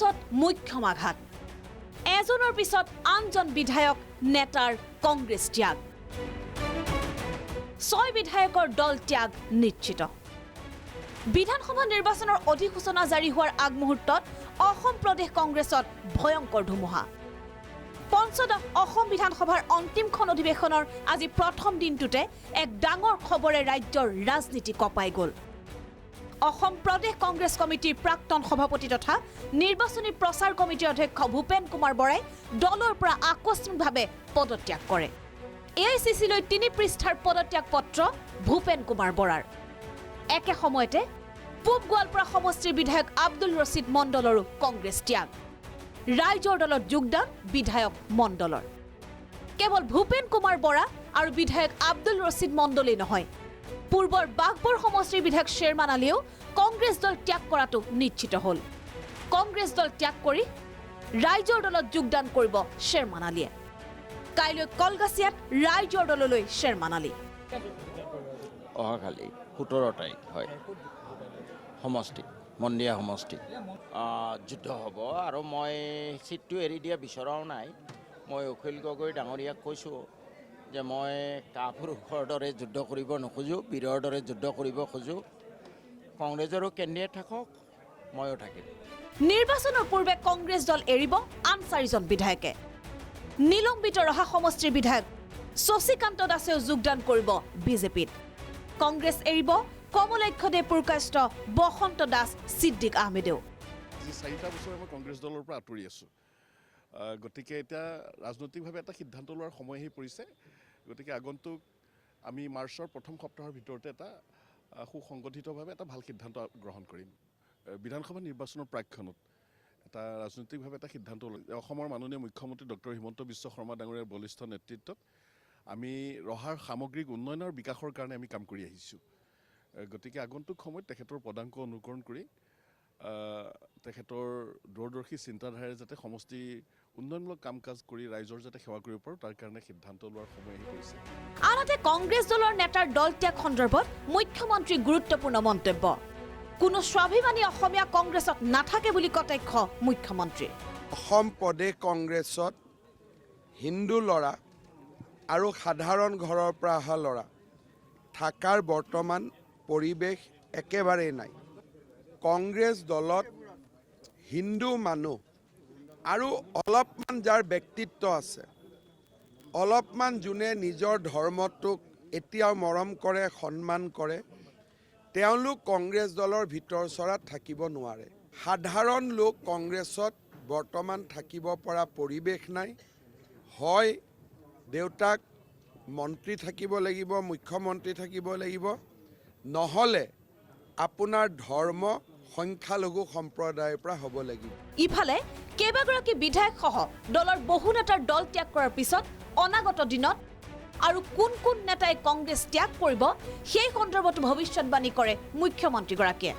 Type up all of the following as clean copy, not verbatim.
কংগ্ৰেছত মুখ্যম আঘাত এজনৰ পিছত আনজন বিধায়ক নেতাৰ কংগ্ৰেছ ত্যাগ 6 বিধায়কৰ দল ত্যাগ নিশ্চিত বিধানসভা নিৰ্বাচনৰ অধিসূচনা জাৰি হোৱাৰ আগমুহূৰ্তত অসম প্ৰদেশ কংগ্ৰেছত ভয়ংকৰ ধুমুহা পঞ্চদশ অসম বিধানসভাৰ অন্তিমখন অধিৱেশনৰ আজি প্ৰথম দিনটোতে এক ডাঙৰ খবৰে ৰাজ্যৰ ৰাজনীতি কপাই গ'ল অসম প্ৰদেশ কংগ্ৰেছ কমিটিৰ প্ৰাক্তন সভাপতি তথা নিৰ্বাচনী প্ৰচাৰ কমিটিৰ অধ্যক্ষ ভূপেন কুমাৰ বৰাই দলৰ পৰা আকস্মিকভাৱে পদত্যাগ কৰে এআইচিচিলৈ 3 পৃষ্ঠাৰ পদত্যাগ পত্ৰ ভূপেন কুমাৰ বৰাৰ একে সময়তে পূব গোৱালপাৰা সমষ্টিৰ বিধায়ক আব্দুল ৰছিদ মণ্ডলৰো কংগ্ৰেছ ত্যাগ ৰাইজৰ দলত যোগদান বিধায়ক মণ্ডলৰ কেৱল ভূপেন কুমাৰ বৰা আৰু বিধায়ক আব্দুল ৰছিদ মণ্ডলেই নহয় পূৰ্বৰ বাগবৰ সমষ্টিৰ বিধায়ক শ্বেৰমান আলীয়েও কংগ্ৰেছ দল ত্যাগ কৰাটো নিশ্চিত হ'ল কংগ্ৰেছ দল ত্যাগ কৰি ৰাইজৰ দলত যোগদান কৰিব শ্বেৰমান আলীয়ে কাইলৈ কলগাছিয়াত ৰাইজৰ দললৈ শ্বেৰমান আলী অহাকালি 17 তাৰিখ হয় সমষ্টি মন্দিয়া সমষ্টি যুদ্ধ হ'ব আৰু মই চিটটো এৰি দিয়া বিচৰাও নাই মই অখিল গগৈ ডাঙৰীয়াক কৈছোঁ যে মই কাপুৰুষৰ দৰে যুদ্ধ কৰিব নোখোজোঁ বীৰৰ দৰে যুদ্ধ কৰিব খোজোঁ কংগ্ৰেছৰো কেণ্ডিডেট থাকক ময়ো থাকিম নিৰ্বাচনৰ পূৰ্বে কংগ্ৰেছ দল এৰিব আন 4জন বিধায়কে নিলম্বিত ৰহা সমষ্টিৰ বিধায়ক শশীকান্ত দাসেও যোগদান কৰিব বিজেপিত কংগ্ৰেছ এৰিব কমলাক্ষদেৱ পুৰকাষ্ট বসন্ত দাস সিদ্দিক আহমেদেও 4টা বছৰ মই কংগ্ৰেছ দলৰ পৰা আঁতৰি আছোঁ গতিকে এতিয়া ৰাজনৈতিকভাৱে এটা সিদ্ধান্ত লোৱাৰ সময় আহি পৰিছে গতিকে আগন্তুক আমি মাৰ্চৰ প্ৰথম সপ্তাহৰ ভিতৰতে এটা সুসংগঠিতভাৱে এটা ভাল সিদ্ধান্ত গ্ৰহণ কৰিম বিধানসভা নিৰ্বাচনৰ প্ৰাক্ষণত এটা ৰাজনৈতিকভাৱে এটা সিদ্ধান্ত অসমৰ মাননীয় মুখ্যমন্ত্ৰী ডক্টৰ হিমন্ত বিশ্ব শৰ্মা ডাঙৰীয়াৰ বলিষ্ঠ নেতৃত্বত আমি ৰহাৰ সামগ্ৰিক উন্নয়ন আৰু বিকাশৰ কাৰণে আমি কাম কৰি আহিছোঁ গতিকে আগন্তুক সময়ত তেখেতৰ পদাংক অনুকৰণ কৰি তেখেতৰ দূৰদৰ্শী চিন্তাধাৰাৰে যাতে সমষ্টি উন্নয়নমূলক কাম কাজ কৰি ৰাইজৰ যাতে সেৱা কৰিব পাৰোঁ তাৰ কাৰণে সিদ্ধান্ত লোৱাৰ সময় আহি পৰিছে আনহাতে কংগ্ৰেছ দলৰ নেতাৰ দল ত্যাগ সন্দৰ্ভত মুখ্যমন্ত্ৰীৰ গুৰুত্বপূৰ্ণ মন্তব্য কোনো স্বাভিমানী অসমীয়া কংগ্ৰেছত নাথাকে বুলি কটাক্ষ মুখ্যমন্ত্ৰী অসম প্ৰদেশ কংগ্ৰেছত হিন্দু ল'ৰা আৰু সাধাৰণ ঘৰৰ পৰা অহা ল'ৰা থাকাৰ বৰ্তমান পৰিৱেশ একেবাৰেই নাই কংগ্ৰেছ দলত হিন্দু মানুহ আৰু অলপমান যাৰ ব্যক্তিত্ব আছে অলপমান যোনে নিজৰ ধৰ্মটোক এতিয়াও মৰম কৰে সন্মান কৰে তেওঁলোক কংগ্ৰেছ দলৰ ভিতৰ চৰাত থাকিব নোৱাৰে সাধাৰণ লোক কংগ্ৰেছত বৰ্তমান থাকিব পৰা পৰিৱেশ নাই হয় দেউতাক মন্ত্ৰী থাকিব লাগিব মুখ্যমন্ত্ৰী থাকিব লাগিব নহলে আপোনাৰ ধৰ্ম সংখ্যালঘু সম্প্ৰদায়ৰ পৰা হ'ব লাগিব ইফালে কেইবাগৰাকী বিধায়ক সহ দলৰ বহু নেতাৰ দল ত্যাগ কৰাৰ পিছত অনাগত দিনত আৰু কোন কোন নেতাই কংগ্ৰেছ ত্যাগ কৰিব সেই সন্দৰ্ভত ভৱিষ্যতবাণী কৰে মুখ্যমন্ত্ৰীগৰাকীয়ে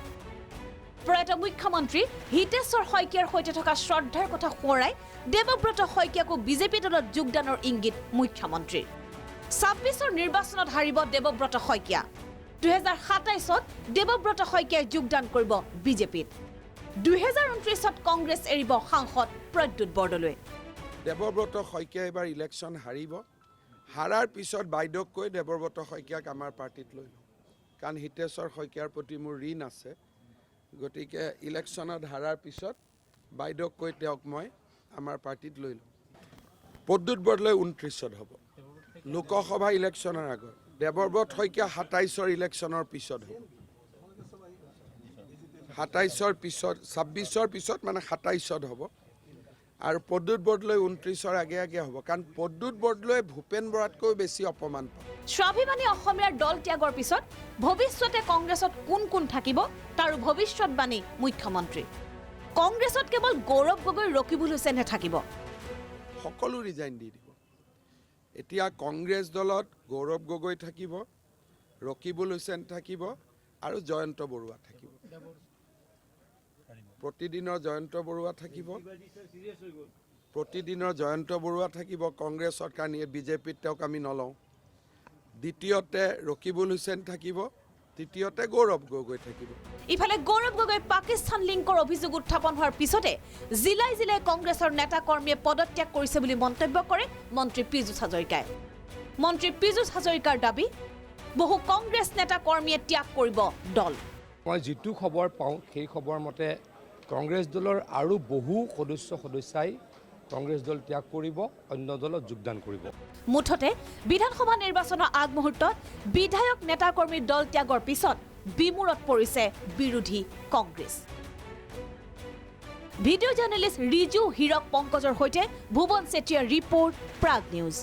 প্ৰয়াত মুখ্যমন্ত্ৰী হিতেশ্বৰ শইকীয়াৰ সৈতে থকা শ্ৰদ্ধাৰ কথা সোঁৱৰাই দেৱব্ৰত শইকীয়াকো বিজেপি দলত যোগদানৰ ইংগিত মুখ্যমন্ত্ৰীৰ 26ৰ নিৰ্বাচনত হাৰিব দেৱব্ৰত শইকীয়া 2027ত দেৱব্ৰত শইকীয়াই যোগদান কৰিব বিজেপিত 2029ত কংগ্ৰেছ এৰিব সাংসদ প্ৰদ্যুৎ বৰদলৈ দেৱব্ৰত শইকীয়া এবাৰ ইলেকশ্যন হাৰিব হাৰাৰ পিছত বাইদেউক কৈ দেৱব্ৰত শইকীয়াক আমাৰ পাৰ্টিত লৈ লওঁ কাৰণ হিতেশ্বৰ শইকীয়াৰ প্ৰতি মোৰ ঋণ আছে গতিকে ইলেকশ্যনত হাৰাৰ পিছত বাইদেউক কৈ তেওঁক মই আমাৰ পাৰ্টিত লৈ লওঁ প্ৰদ্যুৎ বৰদলৈ 29ত হ'ব লোকসভা ইলেকশ্যনৰ আগত দেৱব্ৰত শইকীয়া 27ৰ ইলেকশ্যনৰ পিছত হ'ব 27ৰ পিছত 26ৰ পিছত মানে 27ত হ'ব আৰু প্ৰদ্যুৎ বৰদলৈ 29ৰ আগে আগে হ'ব কাৰণ প্ৰদ্যুৎ বৰদলৈ ভূপেন বৰাতকৈ বেছি অপমান পাব স্বাভিমানী অসমীয়াৰ দল ত্যাগৰ পিছত ভৱিষ্যতে কংগ্ৰেছত কোন কোন থাকিব তাৰো ভৱিষ্যতবাণী মুখ্যমন্ত্ৰী কংগ্ৰেছত কেৱল গৌৰৱ গগৈ ৰকিবুল হুছেইনহে থাকিব সকলো ৰিজাইন দি দিব এতিয়া কংগ্ৰেছ দলত গৌৰৱ গগৈ থাকিব ৰকিবুল হুছেইন থাকিব আৰু জয়ন্ত বৰুৱা থাকিব প্ৰতিদিনৰ জয়ন্ত বৰুৱা থাকিব কংগ্ৰেছত কাৰণ বিজেপিত তেওঁক আমি নলওঁ দ্বিতীয়তে ৰকিবুল হুছেইন থাকিব তৃতীয়তে গৌৰৱ গগৈ থাকিব। ইফালে গৌৰৱ গগৈ পাকিস্তান লিংকৰ অভিযোগ উত্থাপন হোৱাৰ পিছতে জিলাই জিলাই কংগ্ৰেছৰ নেতা কৰ্মীয়ে পদত্যাগ কৰিছে বুলি মন্তব্য কৰে মন্ত্ৰী পীযুষ হাজৰিকাই। মন্ত্ৰী পীযুষ হাজৰিকাৰ দাবী, বহু কংগ্ৰেছ নেতা কৰ্মীয়ে ত্যাগ কৰিব দল। মই যিটো খবৰ পাওঁ সেই খবৰ মতে কংগ্ৰেছ দলৰ আৰু বহু সদস্যাই কংগ্ৰেছ দল ত্যাগ কৰিব, অন্য দলত যোগদান কৰিব। মুঠতে বিধানসভা নিৰ্বাচনৰ আগমুহূৰ্তত বিধায়ক নেতাকৰ্মীৰ দল ত্যাগৰ পিছত বিমূৰত পৰিছে বিৰোধী কংগ্ৰেছ। ভিডিঅ' জাৰ্নেলিষ্ট ৰিজু হীৰক পংকজৰ সৈতে ভুৱন চেতিয়াৰ ৰিপৰ্ট, প্ৰাগ নিউজ।